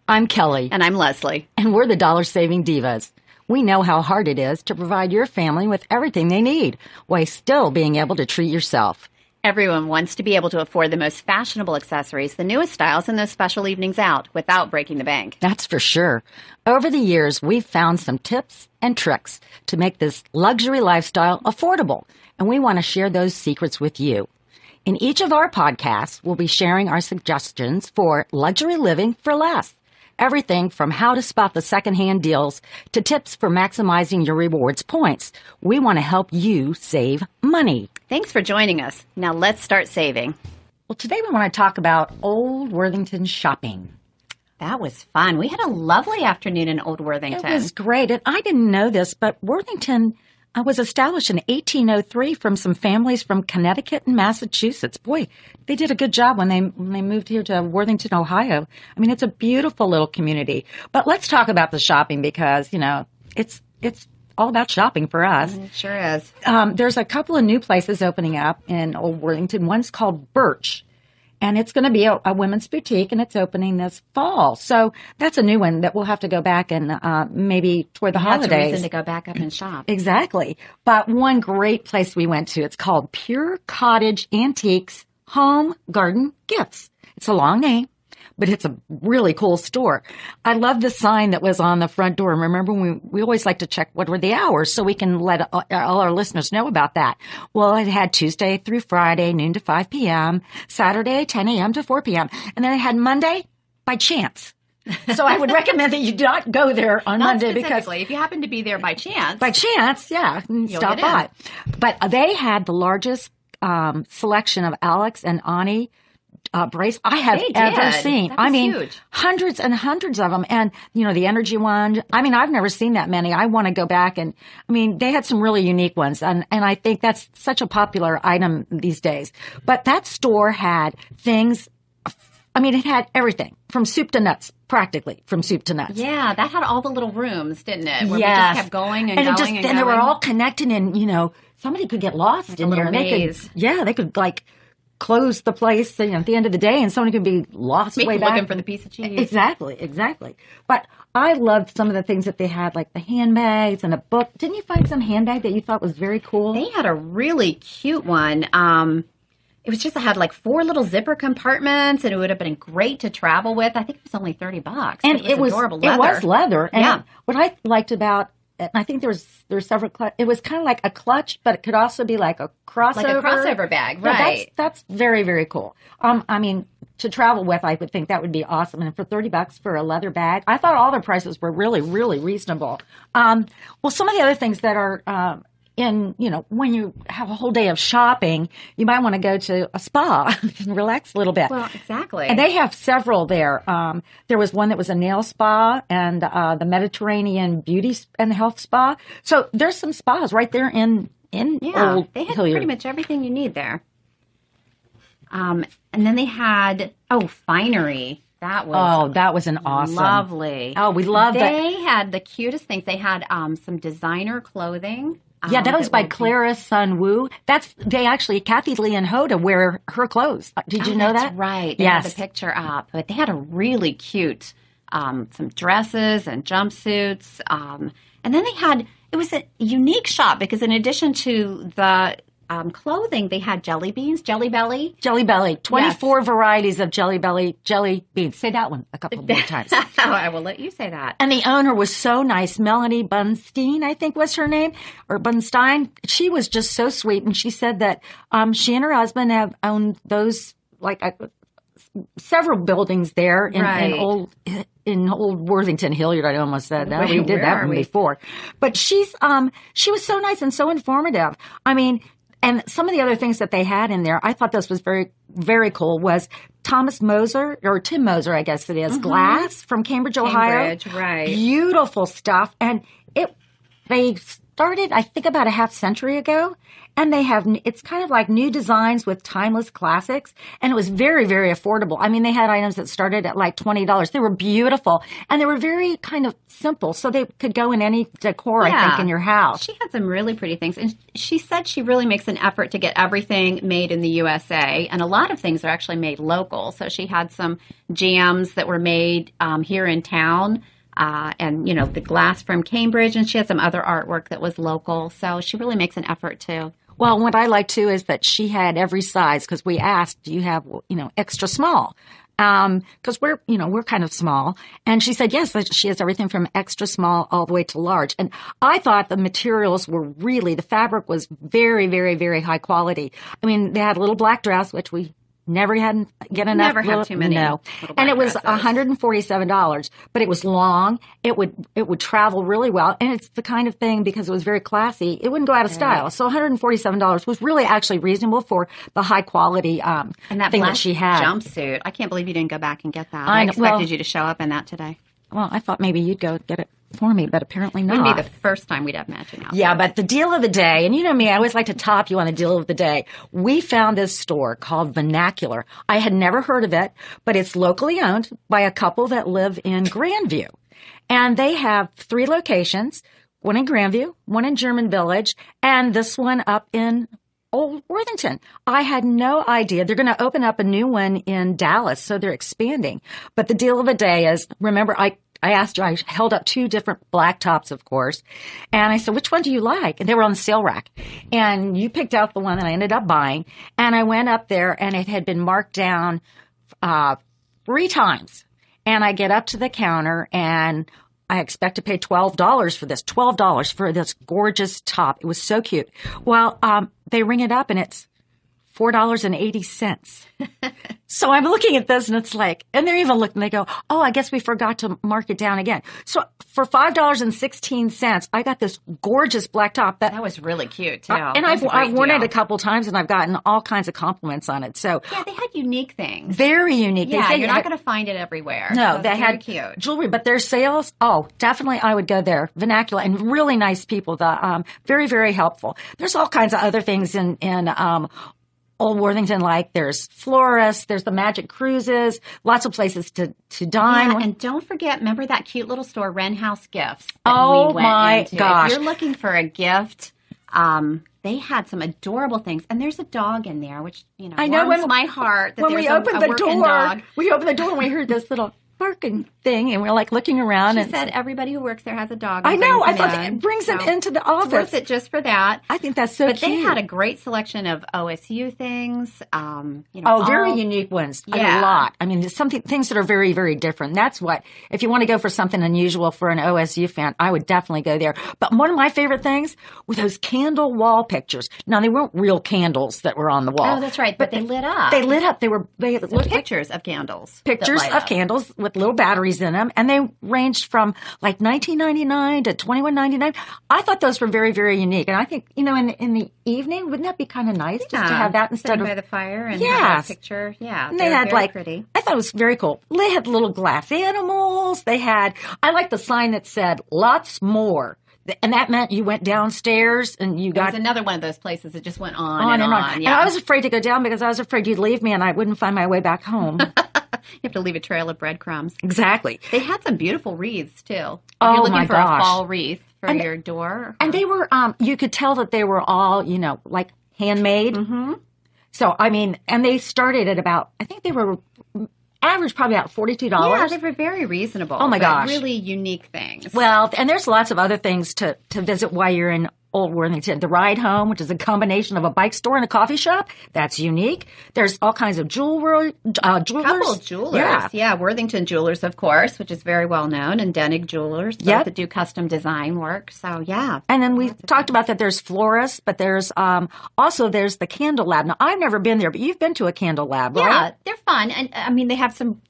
I'm Kelly. And I'm Leslie. And we're the Dollar Saving Divas. We know how hard it is to provide your family with everything they need while still being able to treat yourself. Everyone wants to be able to afford the most fashionable accessories, the newest styles, and those special evenings out without breaking the bank. That's for sure. Over the years, we've found some tips and tricks to make this luxury lifestyle affordable, and we want to share those secrets with you. In each of our podcasts, we'll be sharing our suggestions for luxury living for less. Everything from how to spot the secondhand deals to tips for maximizing your rewards points. We want to help you save money. Thanks for joining us. Now let's start saving. Well, today we want to talk about Old Worthington shopping. That was fun. We had a lovely afternoon in Old Worthington. It was great. And I didn't know this, but Worthington was established in 1803 from some families from Connecticut and Massachusetts. Boy, they did a good job when they moved here to Worthington, Ohio. I mean, it's a beautiful little community. But let's talk about the shopping because, you know, it's all about shopping for us. It sure is. There's a couple of new places opening up in Old Worthington. One's called Birch. And it's going to be a women's boutique, and it's opening this fall. So that's a new one that we'll have to go back and maybe toward the holidays. That's a reason to go back up and shop. Exactly. But one great place we went to, it's called Pure Cottage Antiques Home Garden Gifts. It's a long name, but it's a really cool store. I love the sign that was on the front door. Remember, we always like to check what were the hours so we can let all our listeners know about that. Well, it had Tuesday through Friday, noon to 5 p.m., Saturday, 10 a.m. to 4 p.m., and then it had Monday by chance. So I would recommend that you not go there on Monday because if you happen to be there by chance. By chance, yeah, stop by. But they had the largest selection of Alex and Ani brace I have ever seen. I mean, huge. Hundreds and hundreds of them. And, you know, the energy one, I mean, I've never seen that many. I want to go back and, I mean, they had some really unique ones. And I think that's such a popular item these days. But that store had things, I mean, it had everything from soup to nuts, practically from soup to nuts. Yeah, that had all the little rooms, didn't it? Where we just kept going and going and then they were all connected and, you know, somebody could get lost like in there. They could like close the place at the end of the day and someone could be lost way back. Looking for the piece of cheese. Exactly. But I loved some of the things that they had, like the handbags and a book. Didn't you find some handbag that you thought was very cool? They had a really cute one. It was just, it had like 4 little zipper compartments and it would have been great to travel with. I think it was only $30. And it was adorable leather. It was leather. And yeah. What I liked about and I think there's several. It was kind of like a clutch, but it could also be like a crossover. Like a crossover bag, right? Yeah, that's very, very cool. I mean, to travel with, I would think that would be awesome. And for $30 for a leather bag, I thought all their prices were really, really reasonable. Well, some of the other things that are when you have a whole day of shopping, you might want to go to a spa and relax a little bit. Well, exactly. And they have several there. There was one that was a nail spa and the Mediterranean Beauty and Health Spa. So there's some spas right there in Old they had Hilliard. Pretty much everything you need there. And then they had, finery. That was an awesome. Lovely. Oh, we love that. They had the cutest things. They had some designer clothing. Yeah, that was by Clara Sun Wu. Kathy Lee and Hoda wear her clothes. Did you know that? That's right. They yes. had the picture up. But they had a really cute, some dresses and jumpsuits. And then it was a unique shop because in addition to the clothing, they had jelly beans, Jelly Belly. 24 varieties of Jelly beans. Say that one a couple more times. I will let you say that. And the owner was so nice. Melanie Bunstein, I think was her name, or Bunstein. She was just so sweet. And she said that she and her husband have owned those, several buildings there in Old Worthington, Hilliard. I almost said that. We did that one before. But she was so nice and so informative. I mean, and some of the other things that they had in there, I thought this was very, very cool, was Tim Moser, I guess it is, glass from Cambridge, Ohio. Right. Beautiful stuff. And they started, I think, about a half century ago, and it's kind of like new designs with timeless classics, and it was very, very affordable. I mean, they had items that started at like $20. They were beautiful, and they were very kind of simple, so they could go in any decor, I think, in your house. She had some really pretty things, and she said she really makes an effort to get everything made in the USA, and a lot of things are actually made local. So she had some jams that were made here in town. And, the glass from Cambridge, and she had some other artwork that was local. So she really makes an effort, too. Well, what I like, too, is that she had every size, because we asked, do you have, extra small? Because we're kind of small. And she said, yes, that she has everything from extra small all the way to large. And I thought the materials were the fabric was very, very, very high quality. I mean, they had a little black dress, which we never had get enough. Never have too many. No, and it was $147, but it was long. It would travel really well, and it's the kind of thing, because it was very classy, it wouldn't go out of style. So $147 was really actually reasonable for the high quality and that thing black that she had. Jumpsuit. I can't believe you didn't go back and get that. I expected you to show up in that today. Well, I thought maybe you'd go get it for me, but apparently not. It would be the first time we'd have matching outfits. Yeah, but the deal of the day, and you know me, I always like to top you on the deal of the day. We found this store called Vernacular. I had never heard of it, but it's locally owned by a couple that live in Grandview. And they have 3 locations, one in Grandview, one in German Village, and this one up in Old Worthington. I had no idea. They're going to open up a new one in Dallas, so they're expanding. But the deal of the day is, remember, I asked you, I held up 2 different black tops, of course, and I said, which one do you like? And they were on the sale rack. And you picked out the one that I ended up buying. And I went up there, and it had been marked down 3 times. And I get up to the counter, and I expect to pay $12 for this. $12 for this gorgeous top. It was so cute. Well, they ring it up, and it's $4.80. So I'm looking at this, and it's like, and they're even looking, they go, oh, I guess we forgot to mark it down again. So for $5.16, I got this gorgeous black top that was really cute too. And I've worn it a couple times, and I've gotten all kinds of compliments on it. So yeah, they had unique things. Very unique. Yeah, you're not going to find it everywhere. No, so they had cute jewelry, but their sales, definitely I would go there. Vernacular, and really nice people. Very, very helpful. There's all kinds of other things in Old Worthington, like there's florists, there's the Magic Cruises, lots of places to dine. Yeah, and don't forget, remember that cute little store, Wren House Gifts? Oh my gosh! If you're looking for a gift, they had some adorable things, and there's a dog in there, which warms my heart. That when we opened the door, and we heard this little barking thing, and we're like looking around. She said everybody who works there has a dog. I know. I thought it brings them into the office. It's worth it just for that. I think that's so cute. But they had a great selection of OSU things. Very unique ones. Yeah. A lot. I mean, there's things that are very, very different. That's what, if you want to go for something unusual for an OSU fan, I would definitely go there. But one of my favorite things were those candle wall pictures. Now, they weren't real candles that were on the wall. Oh, that's right. But they lit up. They lit up. They looked pictures of candles. Pictures of candles with little batteries in them, and they ranged from like $19.99 to $21.99. I thought those were very, very unique, and I think in the evening, wouldn't that be kind of nice just to have that instead of by the fire and have a picture? Yeah, and they had very pretty. I thought it was very cool. They had little glass animals. I like the sign that said "Lots More." And that meant you went downstairs and you got... It was another one of those places that just went on and on. Yeah. And I was afraid to go down because I was afraid you'd leave me and I wouldn't find my way back home. You have to leave a trail of breadcrumbs. Exactly. They had some beautiful wreaths, too. If you're looking for a fall wreath for your door. And they were, you could tell that they were all, like handmade. Mm-hmm. So, I mean, and they started at about, I think they were... average probably about $42. Yeah, they were very reasonable. Oh my gosh. Really unique things. Well, and there's lots of other things to visit while you're in Old Worthington. The Ride Home, which is a combination of a bike store and a coffee shop. That's unique. There's all kinds of jewelers. Couple of jewelers. Yeah, Worthington Jewelers, of course, which is very well known, and Denig Jewelers, that do custom design work. So, yeah. And then we talked about that there's florists, but there's also there's the Candle Lab. Now, I've never been there, but you've been to a candle lab, right? Yeah, they're fun. And, I mean,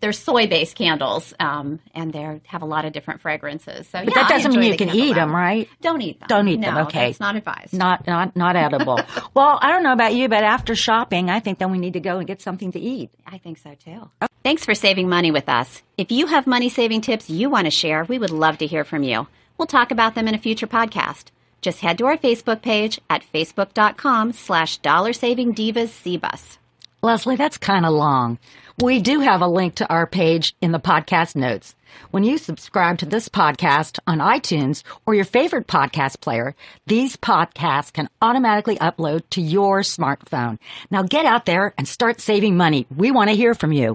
they're soy-based candles, and they have a lot of different fragrances. So, but that doesn't mean you can eat them, right? Don't eat them. Don't eat them, okay. It's not advised. Not edible. Well, I don't know about you, but after shopping, I think then we need to go and get something to eat. I think so, too. Thanks for saving money with us. If you have money-saving tips you want to share, we would love to hear from you. We'll talk about them in a future podcast. Just head to our Facebook page at facebook.com/DollarSavingDivasCBus. Leslie, that's kind of long. We do have a link to our page in the podcast notes. When you subscribe to this podcast on iTunes or your favorite podcast player, these podcasts can automatically upload to your smartphone. Now get out there and start saving money. We want to hear from you.